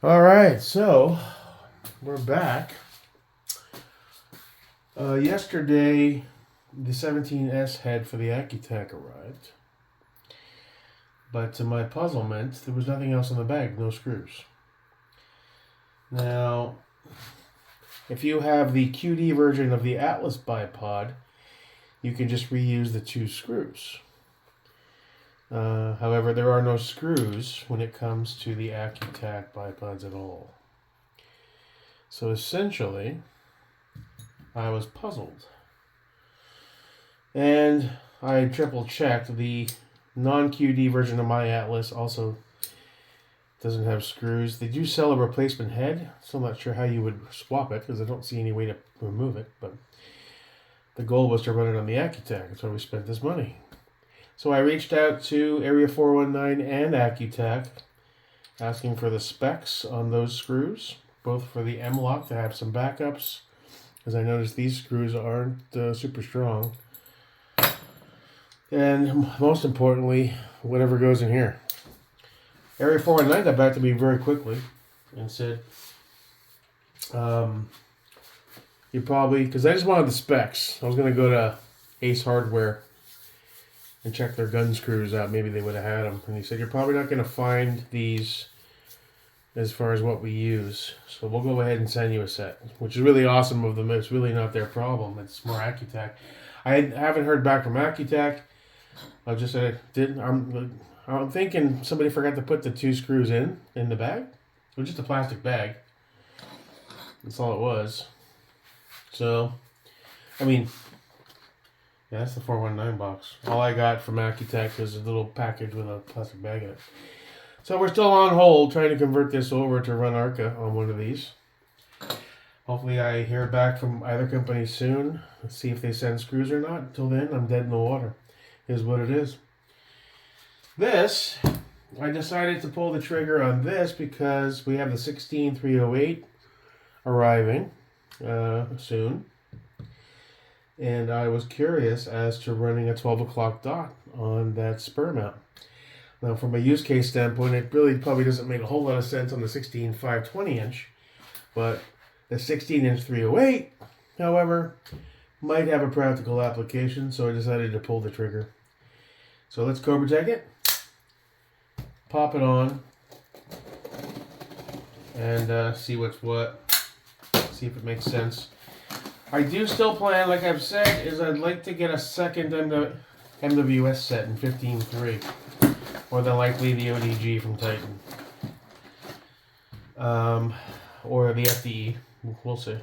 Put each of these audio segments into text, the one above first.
All right, so we're back. Yesterday, the 17S head for the Accutech arrived, but to my puzzlement, there was nothing else in the bag, no screws. Now, if you have the QD version of the Atlas bipod, you can just reuse the two screws. However, there are no screws when it comes to the Accutech bipods at all. So essentially, I was puzzled. And I triple checked. The non-QD version of my Atlas also doesn't have screws. They do sell a replacement head, so I'm not sure how you would swap it because I don't see any way to remove it. But the goal was to run it on the Accutech. That's why we spent this money. So I reached out to Area 419 and Accutech asking for the specs on those screws, both for the M-Lock to have some backups, because I noticed these screws aren't super strong. And most importantly, whatever goes in here. Area 419 got back to me very quickly and said, you probably, because I just wanted the specs. I was going to go to Ace Hardware and check their gun screws out. Maybe they would have had them. And he said, you're probably not going to find these as far as what we use. So we'll go ahead and send you a set, which is really awesome of them. It's really not their problem. It's more Accutech. I haven't heard back from Accutech. I just said, I'm thinking somebody forgot to put the two screws in the bag. It was just a plastic bag. That's all it was. So, I mean, yeah, that's the 419 box. All I got from Accutech is a little package with a plastic bag in it. So we're still on hold trying to convert this over to run Arca on one of these. Hopefully I hear back from either company soon. Let's see if they send screws or not. Until then, I'm dead in the water. Is what it is. This, I decided to pull the trigger on this because we have the 16308 arriving soon. And I was curious as to running a 12 o'clock dot on that Spuhr mount. Now, from a use case standpoint, it really probably doesn't make a whole lot of sense on the 16 520 inch, but the 16 inch 308, however, might have a practical application, so I decided to pull the trigger. So let's Cobra Tech it, pop it on, and see what's what, see if it makes sense. I do still plan, like I've said, is I'd like to get a second MWS set in 15.3. Or then likely the ODG from Titan. Or the FDE. We'll see.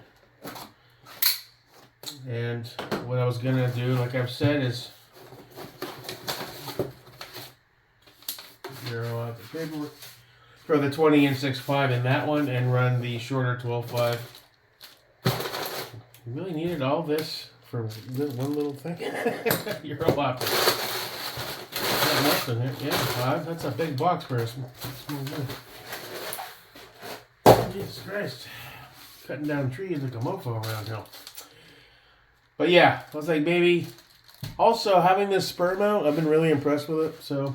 And what I was going to do, like I've said, is zero out the paperwork for the 20-inch 6.5 in that one and run the shorter 12.5. You really needed all this for one little thing? You're a whopper. Enough in here. Yeah, that's a big box for us. Jesus Christ. Cutting down trees like a mofo around here. But yeah, I was like, maybe. Also, having this Spuhr mount, I've been really impressed with it. So,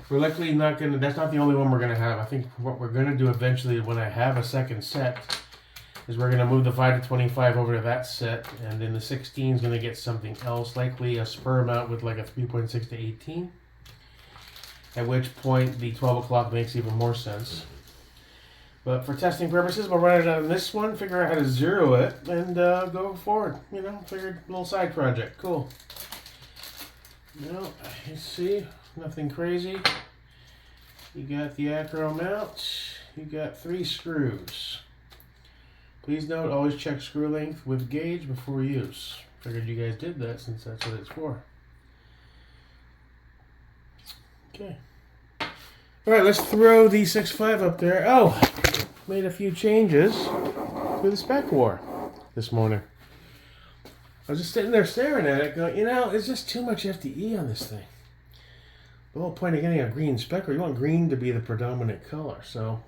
we're likely not going to, that's not the only one we're going to have. I think what we're going to do eventually when I have a second set is we're going to move the 5 to 25 over to that set, and then the 16 is going to get something else, likely a Spuhr mount with like a 3.6 to 18, at which point the 12 o'clock makes even more sense. But for testing purposes, we'll run it on this one, figure out how to zero it, and go forward. You know, figured a little side project. Cool. Now, you see, nothing crazy. You got the acro mount. You got 3 screws. Please note, always check screw length with gauge before use. Figured you guys did that since that's what it's for. Okay. Alright, let's throw the 6.5 up there. Oh, made a few changes to the spec war this morning. I was just sitting there staring at it going, you know, it's just too much FDE on this thing. The whole point of getting a green spec, you want green to be the predominant color, so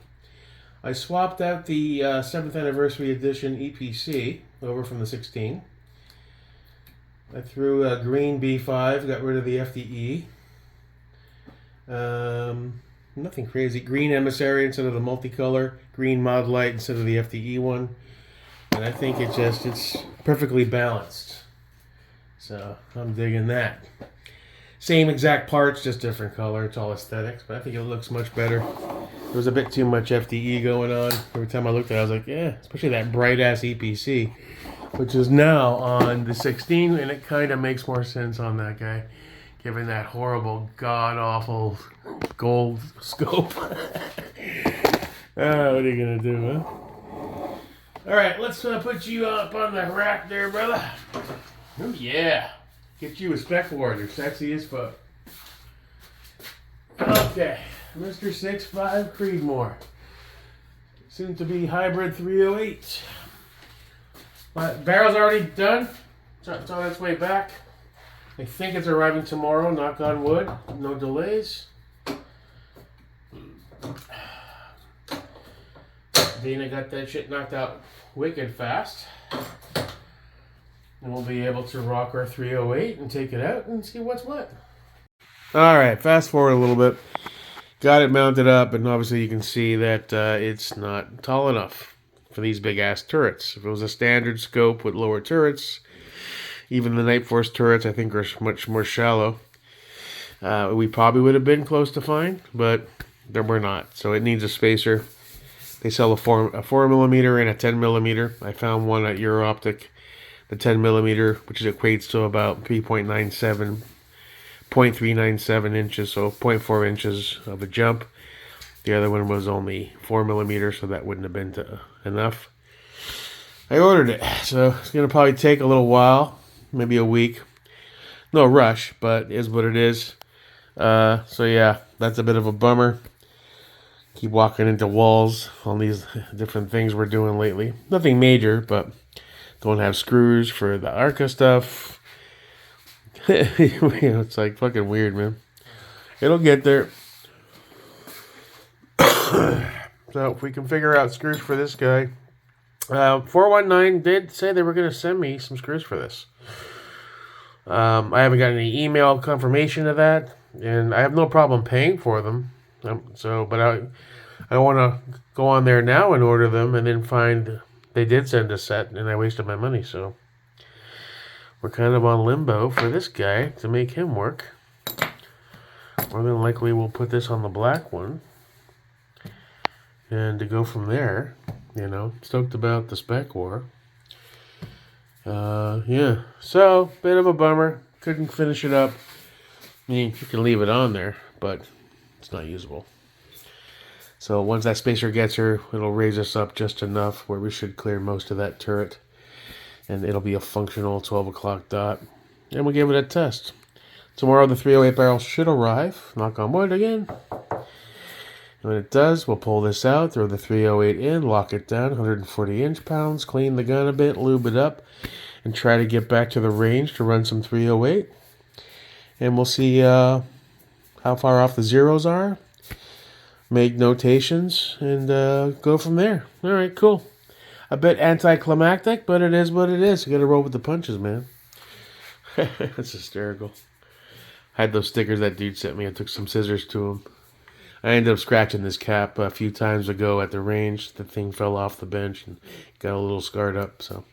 I swapped out the 7th anniversary edition EPC over from the 16. I threw a green B5, got rid of the FDE. Nothing crazy. Green emissary instead of the multicolor. Green mod light instead of the FDE one. And I think it's perfectly balanced. So I'm digging that. Same exact parts, just different color. It's all aesthetics, but I think it looks much better. There was a bit too much FDE going on. Every time I looked at it, I was like, yeah, especially that bright ass EPC, which is now on the 16, and it kind of makes more sense on that guy, given that horrible, god awful gold scope. What are you gonna do, huh? All right, let's put you up on the rack there, brother. Oh yeah. Get you a spec ward. You're sexy as fuck. Okay. Mr. 6'5" Creedmoor. Soon to be hybrid 308. My barrel's already done. It's on its way back. I think it's arriving tomorrow, knock on wood. No delays. Dana got that shit knocked out wicked fast. And we'll be able to rock our 308 and take it out and see what's what. Alright, fast forward a little bit. Got it mounted up, and obviously you can see that it's not tall enough for these big ass turrets. If it was a standard scope with lower turrets, even the Night Force turrets I think are much more shallow. We probably would have been close to fine, but we're not. So it needs a spacer. They sell a 4mm and a 10mm. I found one at Euro-Optic. The 10mm, which equates to about 0.397 inches, so 0.4 inches of a jump. The other one was only 4mm, so that wouldn't have been enough. I ordered it, so it's going to probably take a little while, maybe a week. No rush, but it is what it is. So yeah, that's a bit of a bummer. Keep walking into walls on these different things we're doing lately. Nothing major, but don't have screws for the ARCA stuff. It's like fucking weird, man. It'll get there. So if we can figure out screws for this guy. 419 did say they were going to send me some screws for this. I haven't got any email confirmation of that, and I have no problem paying for them. But I don't want to go on there now and order them and then find they did send a set, and I wasted my money, so we're kind of on limbo for this guy to make him work. More than likely, we'll put this on the black one, and to go from there, stoked about the spec war. Yeah, so, bit of a bummer. Couldn't finish it up. I mean, you can leave it on there, but it's not usable. So once that spacer gets here, it'll raise us up just enough where we should clear most of that turret. And it'll be a functional 12 o'clock dot. And we'll give it a test. Tomorrow the 308 barrel should arrive. Knock on wood again. And when it does, we'll pull this out, throw the 308 in, lock it down, 140 inch-pounds, clean the gun a bit, lube it up, and try to get back to the range to run some 308. And we'll see how far off the zeros are. Make notations, and go from there. All right, cool. A bit anticlimactic, but it is what it is. You got to roll with the punches, man. That's hysterical. I had those stickers that dude sent me. I took some scissors to him. I ended up scratching this cap a few times ago at the range. The thing fell off the bench and got a little scarred up, so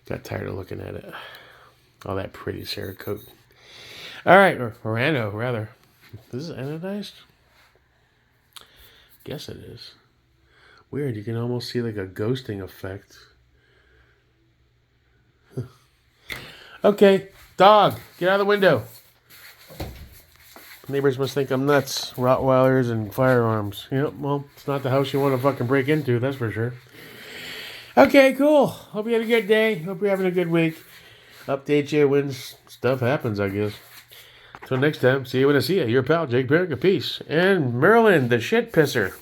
got tired of looking at it. All that pretty Cerakote. All right, or ano, rather. This is anodized? Guess it is. Weird, you can almost see like a ghosting effect. Okay, dog, get out of the window. Neighbors must think I'm nuts. Rottweilers and firearms. Yep, well, it's not the house you want to fucking break into, that's for sure. Okay, cool. Hope you had a good day. Hope you're having a good week. Update you when stuff happens, I guess. Till next time, see you when I see you. Your pal, Jake Perica. Peace. And Merlin, the shit pisser.